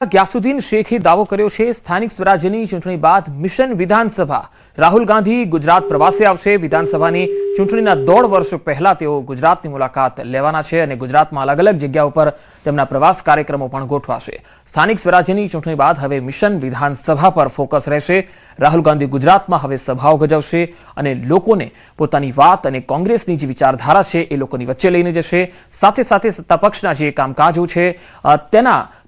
ગ્યાસુદ્દીન શેખે દાવો કર્યો છે સ્થાનિક સ્વરાજ્યની ચૂંટણી બાદ મિશન વિધાનસભા રાહુલ ગાંધી ગુજરાત પ્રવાસે આવશે। વિધાનસભાની ચૂંટણીના 1.5 વર્ષ પહેલા તેઓ ગુજરાતની મુલાકાત લેવાના છે અને ગુજરાતમાં અલગ અલગ જગ્યાઓ પર તેમના પ્રવાસ કાર્યક્રમો પણ ગોઠવાશે। સ્થાનિક સ્વરાજ્યની ચૂંટણી બાદ હવે મિશન વિધાનસભા પર ફોકસ રહેશે। રાહુલ ગાંધી ગુજરાતમાં હવે સભાઓ ગજવશે અને લોકોને પોતાની વાત અને કોંગ્રેસની જે વિચારધારા છે એ લોકોની વચ્ચે લઈને જશે। સાથે સાથે સત્તાપક્ષના જે કામકાજો છે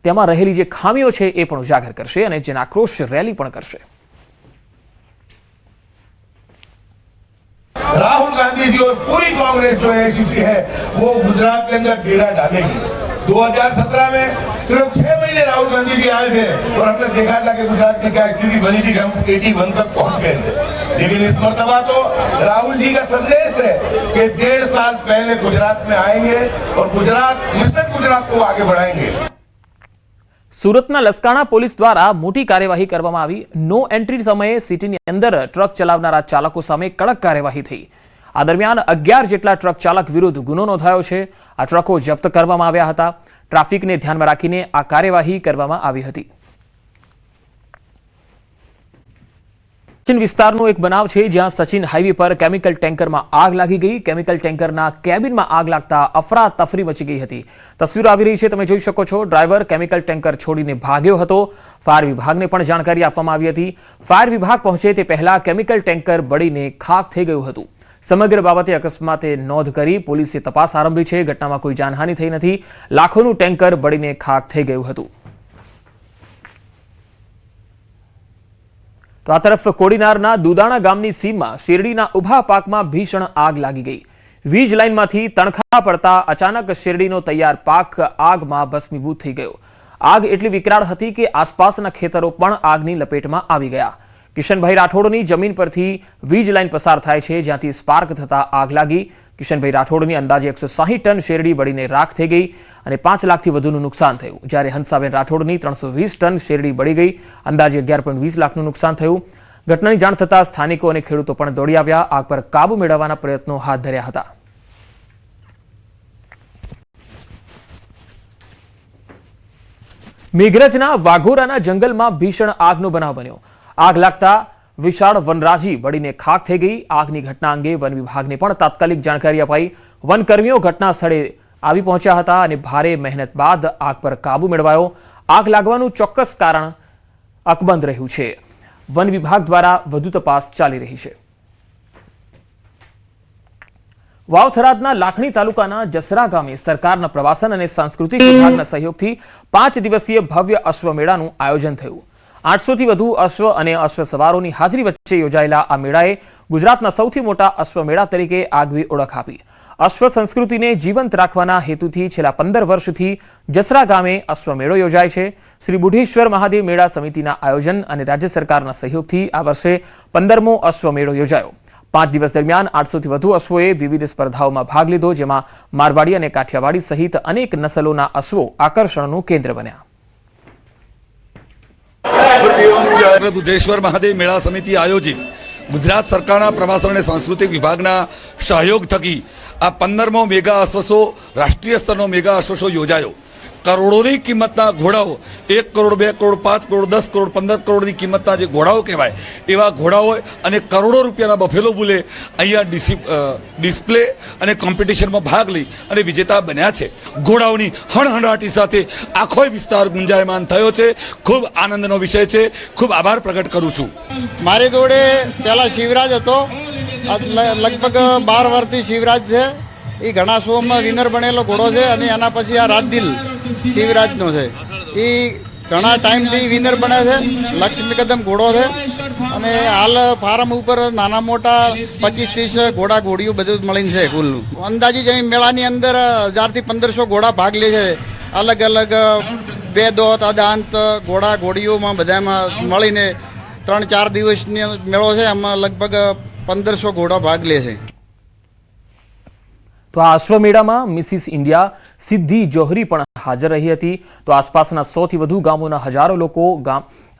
તેમાં રહેલી જે ખામીઓ છે એ પણ ઉજાગર કરશે અને જેના આક્રોશ રેલી પણ કરશે। राहुल गांधी जी और पूरी कांग्रेस जो एसीसी है वो गुजरात के अंदर कीड़ा डालेगी। 2017 में सिर्फ 6 महीने राहुल गांधी जी आए थे और हमने देखा था कि गुजरात में क्या स्थिति बनी थी कि हम 81 तक पहुंच गए थे। लेकिन इस मर्तबा तो राहुल जी का संदेश है कि 1.5 साल पहले गुजरात में आएंगे और मिशन गुजरात को आगे बढ़ाएंगे। સુરતના લસકાણા પોલીસ દ્વારા મોટી કાર્યવાહી કરવામાં આવી। નો એન્ટ્રી સમયે સિટીની અંદર ટ્રક ચલાવનારા ચાલકો સામે કડક કાર્યવાહી થઈ। આ દરમિયાન 11 જેટલા ટ્રક ચાલક વિરુદ્ધ ગુનો નોંધાયો છે। આ ટ્રકો જપ્ત કરવામાં આવ્યા હતા। ટ્રાફિકને ધ્યાનમાં રાખીને આ કાર્યવાહી કરવામાં આવી હતી। સચિન વિસ્તારનો એક બનાવ છે જ્યાં સચિન હાઈવે પર કેમિકલ ટેન્કરમાં આગ લાગી ગઈ। કેમિકલ ટેન્કરના કેબિનમાં આગ લાગતા અફરાતફરી મચી ગઈ હતી। તસવીરો આવી રહી છે, તમે જોઈ શકો છો। ડ્રાઈવર કેમિકલ ટેન્કર છોડીને ભાગ્યો હતો। ફાયર વિભાગને પણ જાણકારી આપવામાં આવી હતી। ફાયર વિભાગ પહોંચે તે પહેલા કેમિકલ ટેન્કર બળીને ખાખ થઈ ગયું હતું। સમગ્ર બાબતે અકસ્માતે નોંધ કરી પોલીસે તપાસ આરંભી છે। ઘટનામાં કોઈ જાનહાનિ થઈ નથી। લાખોનું ટેન્કર બળીને ખાખ થઈ ગયું હતું। તો આ તરફ કોડીનારના દુદાણા ગામની સીમમાં શેરડીના ઉભા પાકમાં ભીષણ આગ લાગી ગઈ। વીજ લાઇનમાંથી તણખા પડતા અચાનક શેરડીનો તૈયાર પાક આગમાં ભસ્મીભૂત થઈ ગયો। આગ એટલી વિકરાળ હતી કે આસપાસના ખેતરો પણ આગની લપેટમાં આવી ગયા। કિશનભાઈ રાઠોડની જમીન પરથી વીજ લાઇન પસાર થાય છે જ્યાંથી સ્પાર્ક થતા આગ લાગી। કિશનભાઈ રાઠોડની અંદાજે 160 ટન શેરડી બળીને રાખ થઈ ગઈ અને 5 લાખથી વધુનું નુકસાન થયું, જ્યારે હંસાબેન રાઠોડની 320 ટન શેરડી બળી ગઈ। અંદાજે 11.20 લાખનું નુકસાન થયું। ઘટનાની જાણ થતાં સ્થાનિકો અને ખેડૂતો પણ દોડી આવ્યા। આગ પર કાબુ મેળવવાના પ્રયત્નો હાથ ધર્યા હતા। મેઘરજના વાઘોરાના જંગલમાં ભીષણ આગનો બનાવ બન્યો। આગ લાગતા વિશાળ વનરાજી બળીને ખાખ થઈ ગઈ। આગની ઘટના અંગે વન વિભાગને પણ તાત્કાલિક જાણકારી અપાઈ। વનકર્મીઓ ઘટના સ્થળે આવી પહોંચ્યા હતા અને ભારે મહેનત બાદ આગ પર કાબુ મેળવાયો। આગ લાગવાનું ચોક્કસ કારણ અકબંધ રહ્યું છે। વન વિભાગ દ્વારા વધુ તપાસ ચાલી રહી છે। વાવ-થરાદના લાખણી તાલુકાના જસરા ગામે સરકારના પ્રવાસન અને સાંસ્કૃતિક વિભાગના સહયોગથી 5 દિવસીય ભવ્ય અશ્વમેળાનું આયોજન થયું। 800 થી વધુ અશ્વ અને અશ્વ સવારોની હાજરી વચ્ચે યોજાયેલા આ મેળાએ ગુજરાતના સૌથી મોટા અશ્વમેળા તરીકે આગવી ઓળખ આપી। અશ્વ સંસ્કૃતિને જીવંત રાખવાના હેતુથી છેલ્લા 15 વર્ષથી જસરા ગામે અશ્વમેળો યોજાય છે। શ્રી બુઢેશ્વર મહાદેવ મેળા સમિતિના આયોજન અને રાજ્ય સરકારના સહયોગથી આ વર્ષે 15મો અશ્વમેળો યોજાયો। 5 દિવસ દરમિયાન 800 થી વધુ અશ્વોએ વિવિધ સ્પર્ધાઓમાં ભાગ લીધો, જેમાં મારવાડી અને કાઠિયાવાડી સહિત અનેક નસલોના અશ્વો આકર્ષણનું કેન્દ્ર બન્યા। બુઢેશ્વર મહાદેવ મેળા સમિતિ આયોજિત ગુજરાત સરકારના પ્રવાસન અને સાંસ્કૃતિક વિભાગના સહયોગ થકી આ 15મો મેગા અશ્વશો રાષ્ટ્રીય સ્તરનો મેગા અશ્વશો યોજાયો। કરોડોની કિંમતના ઘોડાઓ 1 કરોડ 2 કરોડ 5 કરોડ 10 કરોડ 15 કરોડની કિંમતના જે ઘોડાઓ કહેવાય એવા ઘોડાઓ અને કરોડો રૂપિયાના બફેલો બુલે અહીંયા ડિસ્પ્લે અને કોમ્પિટિશનમાં ભાગ લઈ અને વિજેતા બન્યા છે। ઘોડાઓની હણહણાટી સાથે આખો વિસ્તાર ગુંજાયમાન થયો છે। ખૂબ આનંદનો વિષય છે। ખૂબ આભાર પ્રગટ કરું છું। મારી જોડે પહેલા શિવરાજ હતો, લગભગ 12 વર્ષથી શિવરાજ છે। એ ઘણા શોમાં વિનર બનેલો ઘોડો છે અને એના પછી આ રાજદિલ શિવરાજનો છે। એ ઘણા ટાઈમથી વિનર બને છે। લક્ષ્મી કદમ ઘોડો છે અને હાલ ફાર્મ ઉપર નાના મોટા 25-30 ઘોડા ઘોડીઓ બધું મળીને છે કુલ। અંદાજી જઈ મેળાની અંદર 1000 થી 1500 ઘોડા ભાગ લે છે। અલગ અલગ બેદોત અદાંત ઘોડા ઘોડીઓમાં બધામાં મળીને 3-4 દિવસનો મેળો છે। એમાં લગભગ 1500 ઘોડા ભાગ લે છે। તો આ અશ્વમેળામાં મિસિસ ઇન્ડિયા સિદ્ધિ જોહરી પણ હાજર રહી હતી। તો આસપાસના 100 થી વધુ ગામોના હજારો લોકો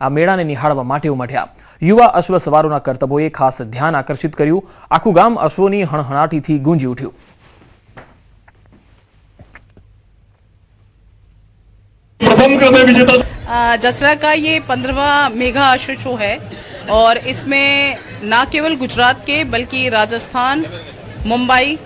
આ મેળાને નિહાળવા માટે ઉમટ્યા। યુવા અશ્વ સવારોના કરતબોએ ખાસ ધ્યાન આકર્ષિત કર્યું। આખું ગામ અશ્વોની હણહણાટીથી ગુંજી ઉઠ્યું। प्रथम क्रम विजेता दसरा का ये 15वां मेगा अश्व शो है और इसमें न केवल गुजरात के बल्कि राजस्थान, मुंबई,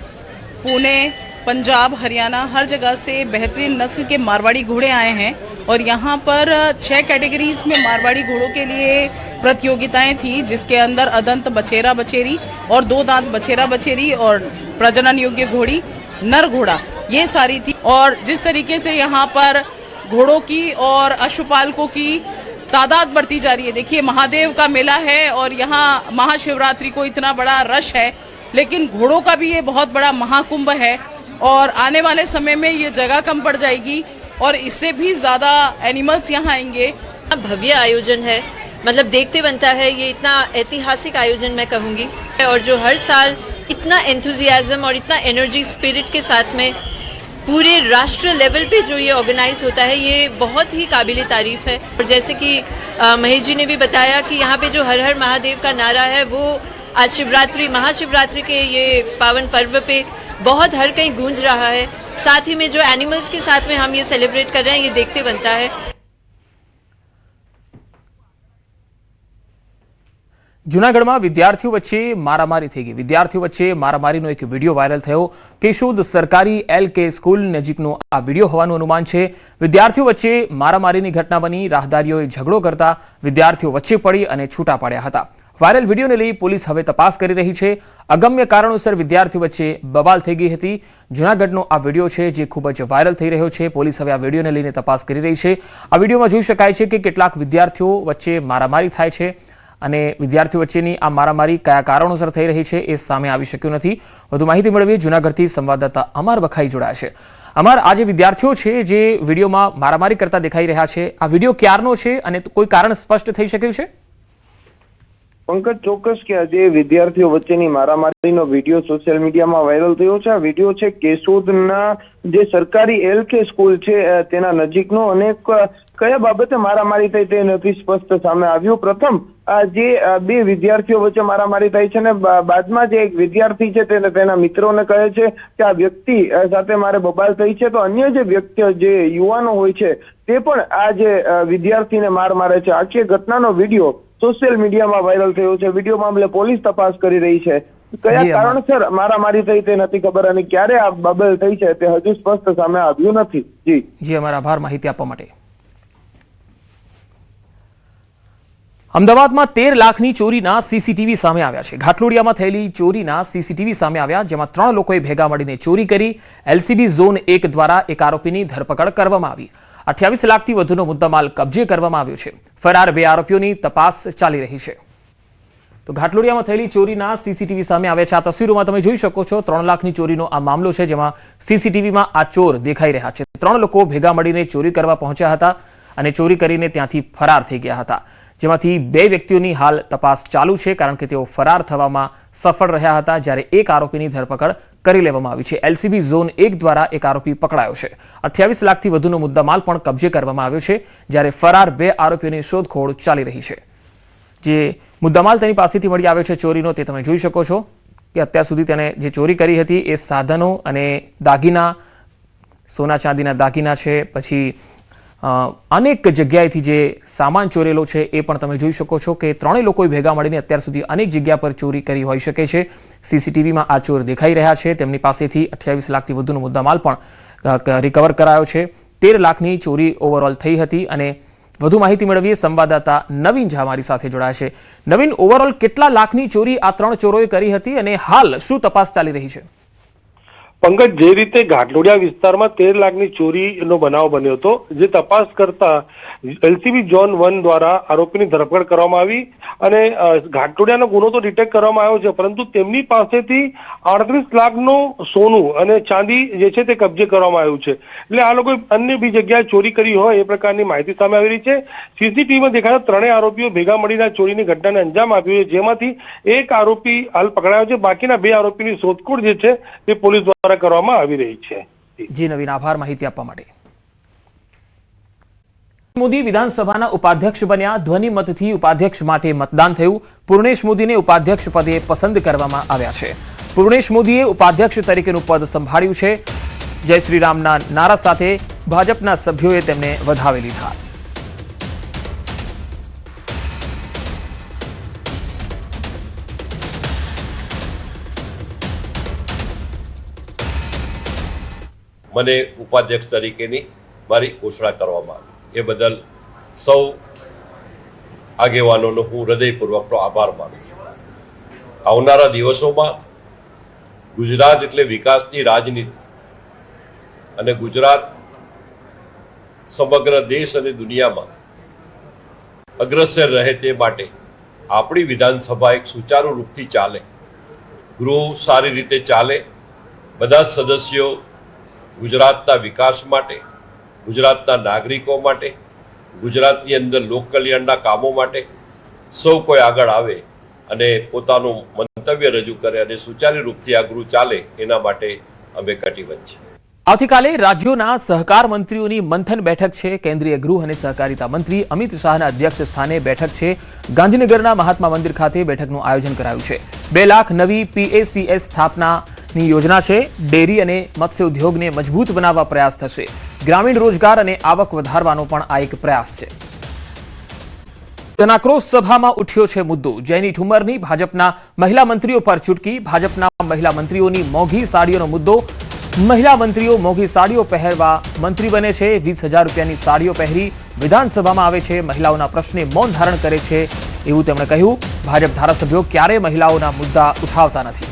पुणे, पंजाब, हरियाणा हर जगह से बेहतरीन नस्ल के मारवाड़ी घोड़े आए हैं और यहाँ पर 6 कैटेगरीज में मारवाड़ी घोड़ों के लिए प्रतियोगिताएं थी, जिसके अंदर अदंत बछेरा बछेरी और 2 दांत बछेरा बछेरी और प्रजनन योग्य घोड़ी नर घोड़ा ये सारी थी। और जिस तरीके से यहाँ पर घोड़ों की और अश्वपालकों की तादाद बढ़ती जा रही है, देखिए महादेव का मेला है और यहाँ महाशिवरात्रि को इतना बड़ा रश है, लेकिन घोड़ों का भी ये बहुत बड़ा महाकुंभ है और आने वाले समय में ये जगह कम पड़ जाएगी और इससे भी ज्यादा एनिमल्स यहाँ आएंगे। भव्य आयोजन है, मतलब देखते बनता है, ये इतना ऐतिहासिक आयोजन मैं कहूँगी, और जो हर साल इतना एंथुजियाज्म और इतना एनर्जी स्पिरिट के साथ में पूरे राष्ट्र लेवल पे जो ये ऑर्गेनाइज होता है, ये बहुत ही काबिल तारीफ है। और जैसे कि महेश जी ने भी बताया कि यहाँ पे जो हर हर महादेव का नारा है वो आज शिवरात्रि महाशिवरात्रि के ये पावन पर्व पे बहुत हर कहीं गूंज रहा है। साथ ही में जो एनिमल्स के साथ में हम ये सेलिब्रेट कर रहे हैं, ये देखते बनता है। જૂનાગઢમાં વિદ્યાર્થીઓ વચ્ચે મારામારી થઈ ગઈ। વિદ્યાર્થીઓ વચ્ચે મારામારીનો એક વિડીયો વાયરલ થયો। કેશોદ સરકારી LK સ્કૂલ નજીકનો આ વિડીયો હોવાનું અનુમાન છે। વિદ્યાર્થીઓ વચ્ચે મારામારીની ઘટના બની। રાહદારીઓએ ઝઘડો કરતા વિદ્યાર્થીઓ વચ્ચે પડી અને છૂટા પાડ્યા હતા। વાયરલ વિડીયોને લઈ પોલીસ હવે તપાસ કરી રહી છે। અગમ્ય કારણોસર વિદ્યાર્થીઓ વચ્ચે બબાલ થઈ ગઈ હતી। જૂનાગઢનો આ વિડીયો છે જે ખૂબ જ વાયરલ થઈ રહ્યો છે। પોલીસ હવે આ વિડીયોને લઈને તપાસ કરી રહી છે। આ વિડીયોમાં જોઈ શકાય છે કે કેટલાક વિદ્યાર્થીઓ વચ્ચે મારામારી થાય છે અને વિદ્યાર્થીઓ વચ્ચેની આ મારામારી કયા કારણોસર થઈ રહી છે એ સામે આવી શક્યું નથી। વધુ માહિતી મેળવીએ જૂનાગઢથી સંવાદદાતા અમર બખાઈ જોડાયા છે। અમર, આ જે વિદ્યાર્થીઓ છે જે વિડીયોમાં મારામારી કરતા દેખાઈ રહ્યા છે, આ વિડીયો ક્યારનો છે અને કોઈ કારણ સ્પષ્ટ થઈ શક્યું છે? પંકજ, ચોક્કસ કે આજે વિદ્યાર્થીઓ વચ્ચેની મારામારીનો વિડીયો સોશિયલ મીડિયામાં વાયરલ થયો છે। આ વિડીયો છે કેશોદના જે સરકારી LK સ્કૂલ છે તેના નજીકનો, અને કયા બાબતે મારામારી થઈ તે નથી સ્પષ્ટ સામે આવ્યું। પ્રથમ જે 2 વિદ્યાર્થીઓ વચ્ચે મારામારી થઈ છે ને બાદમાં જે એક વિદ્યાર્થી છે તેને તેના મિત્રોને કહે છે કે આ વ્યક્તિ સાથે મારે બબાલ થઈ છે, તો અન્ય જે વ્યક્તિઓ જે યુવાનો હોય છે તે પણ આ જે વિદ્યાર્થીને માર મારે છે। આખી ઘટનાનો વિડીયો સોશિયલ મીડિયામાં વાયરલ થયો છે। વિડીયો મામલે પોલીસ તપાસ કરી રહી છે। કયા કારણસર મારામારી થઈ તે નથી ખબર અને ક્યારે આ બબાલ થઈ છે તે હજુ સ્પષ્ટ સામે આવ્યું નથી। જી, અમારા આભાર માહિતી આપવા માટે। અમદાવાદમાં 13 લાખની ચોરીના સીસીટીવી સામે આવ્યા છે। ઘાટલોડિયામાં થયેલી ચોરીના સીસીટીવી સામે આવ્યા, જેમાં 3 લોકોએ ભેગા મળીને ચોરી કરી। LCB ઝોન 1 દ્વારા એક આરોપીની ધરપકડ કરવામાં આવી। 28 લાખથી વધુનો મુદ્દામાલ કબજે કરવામાં આવ્યો છે। ફરાર 2 આરોપીઓની તપાસ ચાલી રહી છે। તો ઘાટલોડિયામાં થયેલી ચોરીના સીસીટીવી સામે આવ્યા છે। આ તસવીરોમાં તમે જોઈ શકો છો 3 લાખની ચોરીનો આ મામલો છે, જેમાં સીસીટીવીમાં આ ચોર દેખાઈ રહ્યા છે। 3 લોકો ભેગા મળીને ચોરી કરવા પહોંચ્યા હતા અને ચોરી કરીને ત્યાંથી ફરાર થઈ ગયા હતા, જેમાંથી 2 વ્યક્તિઓની હાલ તપાસ ચાલુ છે, કારણ કે તેઓ ફરાર થવામાં સફળ રહ્યા હતા, જ્યારે એક આરોપીની ધરપકડ કરી લેવામાં આવી છે। LCB ઝોન 1 દ્વારા એક આરોપી પકડાયો છે। 28 લાખથી વધુનો મુદ્દામાલ પણ કબજે કરવામાં આવ્યો છે, જ્યારે ફરાર 2 આરોપીઓની શોધખોળ ચાલી રહી છે। જે મુદ્દામાલ તેની પાસેથી મળી આવ્યો છે ચોરીનો, તે તમે જોઈ શકો છો કે અત્યાર સુધી તેને જે ચોરી કરી હતી એ સાધનો અને દાગીના, સોના ચાંદીના દાગીના છે, પછી અનેક જગ્યાએથી જે સામાન ચોરેલો છે એ પણ તમે જોઈ શકો છો કે 3 લોકોએ ભેગા મળીને અત્યાર સુધી અનેક જગ્યા પર ચોરી કરી હોઈ શકે છે। સીસીટીવીમાં આ ચોર દેખાઈ રહ્યા છે। તેમની પાસેથી 28 લાખથી વધુનો મુદ્દામાલ પણ રિકવર કરાયો છે। 13 લાખની ચોરી ઓવરઓલ થઈ હતી અને વધુ માહિતી મેળવીએ સંવાદદાતા નવીન ઝા મારી સાથે જોડાયા છે। નવીન, ઓવરઓલ કેટલા લાખની ચોરી આ 3 ચોરોએ કરી હતી અને હાલ શું તપાસ ચાલી રહી છે? પંકજ, જે રીતે ઘાટલોડિયા વિસ્તારમાં 13 લાખની ચોરીનો બનાવ બન્યો હતો, જે તપાસ કરતા LCB ઝોન 1 દ્વારા આરોપીની ધરપકડ કરવામાં આવી અને ઘાટલોડિયાનો ગુનો તો ડિટેક્ટ કરવામાં આવ્યો છે, પરંતુ તેમની પાસેથી 38 લાખનું સોનું અને ચાંદી જે છે તે કબજે કરવામાં આવ્યું છે। એટલે આ લોકોએ અન્ય બી જગ્યાએ ચોરી કરી હોય એ પ્રકારની માહિતી સામે આવી રહી છે। સીસીટીવીમાં દેખાતા 3 આરોપીઓ ભેગા મળીને ચોરીની ઘટનાને અંજામ આપ્યો છે, જેમાંથી એક આરોપી હાલ પકડાયો છે। બાકીના 2 આરોપીની શોધખોળ જે છે તે પોલીસ દ્વારા કરવામાં આવી રહી છે। જી નવીન, આભાર માહિતી આપવા માટે। મોદી વિધાનસભાના ઉપાધ્યક્ષ બન્યા। ધ્વનિ મતથી ઉપાધ્યક્ષ માટે મતદાન થયું। પૂર્ણેશ મોદીને ઉપાધ્યક્ષ પદે પસંદ કરવામાં આવ્યા છે। પૂર્ણેશ મોદીએ ઉપાધ્યક્ષ તરીકેનું પદ સંભાળ્યું છે। જય શ્રી રામના નારા સાથે ભાજપના સભ્યોએ તેમને વધાવી લીધા. મને ઉપાધ્યક્ષ તરીકેની મારી ઘોષણા કરવામાં આવી. એ બદલ સૌ આગેવાનોનો હું હૃદયપૂર્વકનો આભાર માનું છું. આવનારા દિવસોમાં ગુજરાત એટલે વિકાસની રાજનીતિ અને ગુજરાત સમગ્ર દેશ અને દુનિયામાં અગ્રસર રહે તે માટે આપણી વિધાનસભા એક સુચારુ રૂપથી ચાલે, ગૃહ સારી રીતે ચાલે, બધા સદસ્યો ગુજરાતના વિકાસ માટે, ગુજરાતના નાગરિકો માટે, ગુજરાતની અંદર લોક કલ્યાણના કામો માટે સૌ કોઈ આગળ આવે અને પોતાનું મંતવ્ય રજૂ કરે અને સુચારુ રૂપથી આ ગૃહ ચાલે એના માટે અમે કટિબદ્ધ છીએ. આવતીકાલે રાજ્યોના સહકાર મંત્રીઓની મંથન બેઠક છે. કેન્દ્રીય ગૃહ અને સહકારિતા મંત્રી અમિત શાહના અધ્યક્ષ સ્થાને બેઠક છે. ગાંધીનગરના મહાત્મા મંદિર ખાતે બેઠકનું આયોજન કરાયું છે. 2 લાખ નવી PACS સ્થાપનાની યોજના છે. ડેરી અને મત્સ્ય ઉદ્યોગને મજબૂત બનાવવા પ્રયાસ થશે. ગ્રામીણ રોજગાર અને આવક વધારવાનો પણ આ એક પ્રયાસ છે. જનાક્રોશ સભામાં ઉઠ્યો છે મુદ્દો. જૈની ઠુમરની ભાજપના મહિલા મંત્રીઓ પર ચૂટકી. ભાજપના મહિલા મંત્રીઓની મોંઘી સાડીઓનો મુદ્દો. મહિલા મંત્રીઓ મોંઘી સાડીઓ પહેરવા મંત્રી બને છે. 20,000 રૂપિયાની સાડીઓ પહેરી વિધાનસભામાં આવે છે. મહિલાઓના પ્રશ્ને મૌન ધારણ કરે છે એવું તેમણે કહ્યું. ભાજપ ધારાસભ્યો ક્યારે મહિલાઓના મુદ્દા ઉઠાવતા નથી.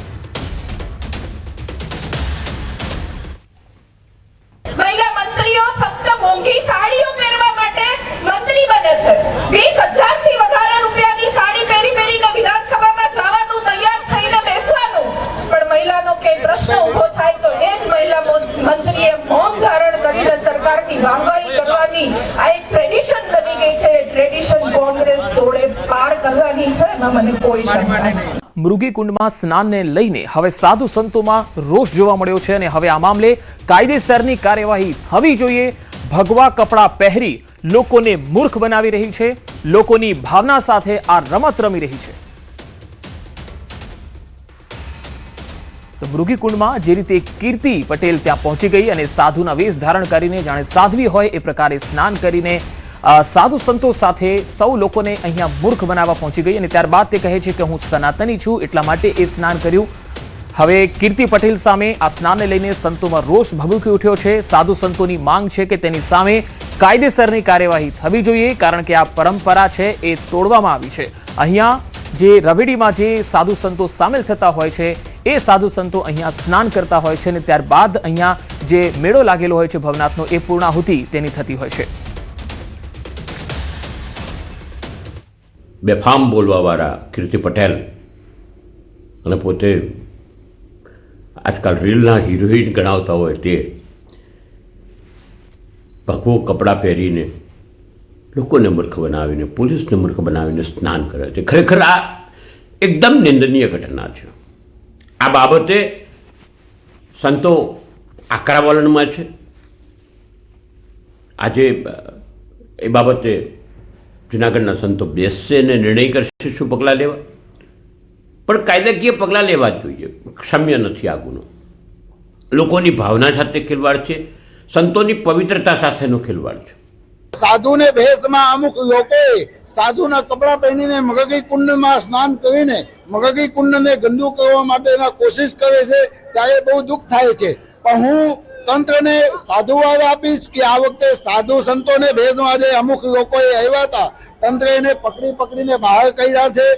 મહિલા મંત્રીઓ ફક્ત મોંઘી સાડીઓ પહેરવા માટે મંત્રી બને છે. 20,000 થી વધારે રૂપિયાની સાડી પહેરીને વિધાનસભામાં જવાનું, તૈયાર થઈને બેસવાનું, પણ મહિલાનો કે પ્રશ્ન ઉભો થાય તો એ જ મહિલા મંત્રીએ મૌન ધારણ કરીને સરકારની વાહવાહી કરવાની આ એક ટ્રેડિશન બની ગઈ છે. ટ્રેડિશન કોંગ્રેસ તોડે પાર કરવાની છે, એમાં મને કોઈ શંકા નથી. મૃગીકુંડમાં સ્નાનને લઈને હવે સાધુ સંતોમાં રોષ જોવા મળ્યો છે અને હવે આ મામલે કાયદેસરની કાર્યવાહી થવી જોઈએ. ભગવા કપડાં પહેરી લોકોને મૂર્ખ બનાવી રહી છે. લોકોની ભાવના સાથે આ રમત રમી રહી છે. તો મૃગીકુંડમાં જે રીતે કીર્તિ પટેલ ત્યાં પહોંચી ગઈ અને સાધુના વેશ ધારણ કરીને જાણે સાધ્વી હોય એ પ્રકારે સ્નાન કરીને સાધુ સંતો સાથે સૌ લોકોને અહીંયા મૂર્ખ બનાવવા પહોંચી ગઈ અને ત્યારબાદ તે કહે છે કે હું સનાતની છું એટલા માટે એ સ્નાન કર્યું. હવે કીર્તિ પટેલ સામે આ સ્નાનને લઈને સંતોમાં રોષ ભભૂકી ઉઠ્યો છે. સાધુ સંતોની માંગ છે કે તેની સામે કાયદેસરની કાર્યવાહી થવી જોઈએ, કારણ કે આ પરંપરા છે એ તોડવામાં આવી છે. અહીંયા જે રવેડીમાં જે સાધુ સંતો સામેલ થતા હોય છે એ સાધુ સંતો અહીંયા સ્નાન કરતા હોય છે અને ત્યારબાદ અહીંયા જે મેળો લાગેલો હોય છે ભવનાથનો એ પૂર્ણાહુતિ તેની થતી હોય છે. બેફામ બોલવાવાળા કીર્તિ પટેલ અને પોતે આજકાલ રીલના હિરોઈન ગણાવતા હોય તે ભગવો કપડાં પહેરીને લોકોને મૂર્ખ બનાવીને, પોલીસને મૂર્ખ બનાવીને સ્નાન કરે છે. ખરેખર આ એકદમ નિંદનીય ઘટના છે. આ બાબતે સંતો આકરા વલણમાં છે. આજે એ બાબતે જૂનાગઢના સંતો બેસશે અને નિર્ણય કરશે શું પગલાં લેવા, પણ કાયદાકીય પગલાં લેવા જ જોઈએ. ક્ષમ્ય નથી આ ગુનો. લોકોની ભાવના સાથે ખેલવાડ છે, સંતોની પવિત્રતા સાથેનો ખેલવાડ છે. સાધુને ભેષમાં અમુક લોકોએ સાધુના કપડાં પહેરીને મગગી કુંડમાં સ્નાન કરીને મગગી કુંડને ગંદુ કરવા માટેના કોશિશ કરે છે, ત્યારે બહુ દુઃખ થાય છે. પણ હું તંત્રને સાધુવાદ આપીશ કે આ વખતે સાધુ સંતોને ભેષમાં જે અમુક લોકોએ આવ્યા હતા, તંત્રે એને પકડીને બહાર કાઢ્યા છે.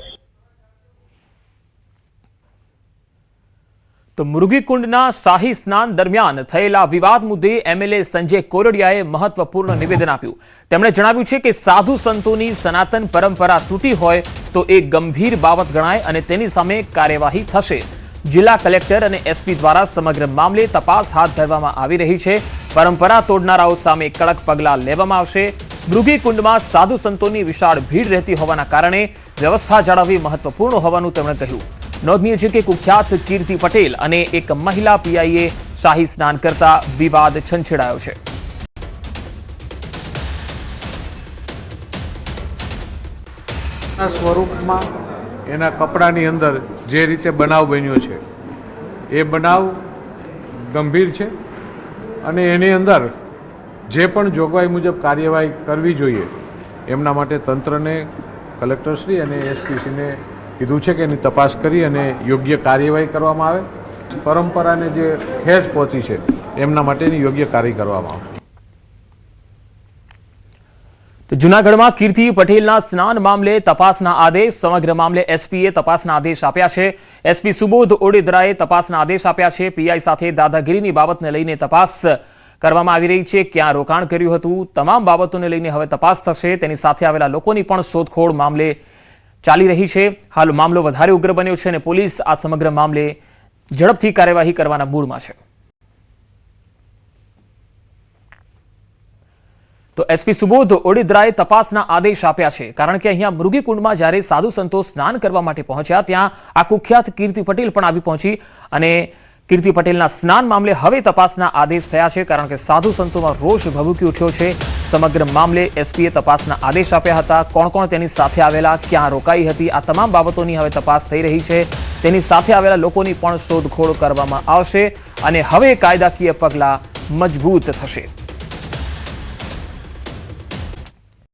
તો મૃગીકુંડના શાહી સ્નાન દરમિયાન થયેલા વિવાદ મુદ્દે MLA સંજય કોરડિયાએ મહત્વપૂર્ણ નિવેદન આપ્યું. તેમણે જણાવ્યું છે કે સાધુ સંતોની સનાતન પરંપરા તૂટી હોય તો એ ગંભીર બાબત ગણાય અને તેની સામે કાર્યવાહી થશે. જિલ્લા કલેક્ટર અને SP દ્વારા સમગ્ર મામલે તપાસ હાથ ધરવામાં આવી રહી છે. પરંપરા તોડનારાઓ સામે કડક પગલાં લેવામાં આવશે. મૃગીકુંડમાં સાધુ સંતોની વિશાળ ભીડ રહેતી હોવાના કારણે વ્યવસ્થા જાળવવી મહત્વપૂર્ણ હોવાનું તેમણે કહ્યું. નોંધનીય છે કે કુખ્યાત કીર્તિ પટેલ અને એક મહિલા PIએ શાહી સ્નાન કરતા વિવાદ છંછેડાયો છે. સ્વરૂપમાં એના કપડાની અંદર જે રીતે બનાવ બન્યો છે એ બનાવ ગંભીર છે અને એની અંદર જે પણ જોગવાઈ મુજબ કાર્યવાહી કરવી જોઈએ એમના માટે તંત્રને કલેક્ટરશ્રી અને એસપીસીને કીધું છે કે એની તપાસ કરી અને યોગ્ય કાર્યવાહી કરવામાં આવે. પરંપરાને જે ઠેસ પહોંચી છે એમના માટેની યોગ્ય કાર્ય કરવામાં આવે. તો જૂનાગઢમાં કીર્તિ પટેલના સ્નાન મામલે તપાસના આદેશ. સમગ્ર મામલે એસપીએ તપાસના આદેશ આપ્યા છે. એસપી સુબોધ ઓડેદરાએ તપાસના આદેશ આપ્યા છે. પીઆઈ સાથે દાદાગીરીની બાબતને લઈને તપાસ કરવામાં આવી રહી છે. ક્યાં રોકાણ કર્યું હતું, તમામ બાબતોને લઈને હવે તપાસ થશે. તેની સાથે આવેલા લોકોની પણ શોધખોળ મામલે ચાલી રહી છે. હાલ મામલો વધારે ઉગ્ર બન્યો છે અને પોલીસ આ સમગ્ર મામલે ઝડપથી કાર્યવાહી કરવાના મૂડમાં છે. તો એસપી સુબોધ ઓડેદરાએ તપાસના આદેશ આપ્યા છે. કારણ કે અહીંયા મૃગીકુંડમાં જ્યારે સાધુ સંતો સ્નાન કરવા માટે પહોંચ્યા ત્યાં આ કુખ્યાત કીર્તિ પટેલ પણ આવી પહોંચી અને કીર્તિ પટેલના સ્નાન મામલે હવે તપાસના આદેશ થયા છે. કારણ કે સાધુ સંતોમાં રોષ ભભૂકી ઉઠ્યો છે. સમગ્ર મામલે એસપીએ તપાસના આદેશ આપ્યા હતા. કોણ કોણ તેની સાથે આવેલા, ક્યાં રોકાઈ હતી, આ તમામ બાબતોની હવે તપાસ થઈ રહી છે. તેની સાથે આવેલા લોકોની પણ શોધખોળ કરવામાં આવશે અને હવે કાયદાકીય પગલાં મજબૂત થશે.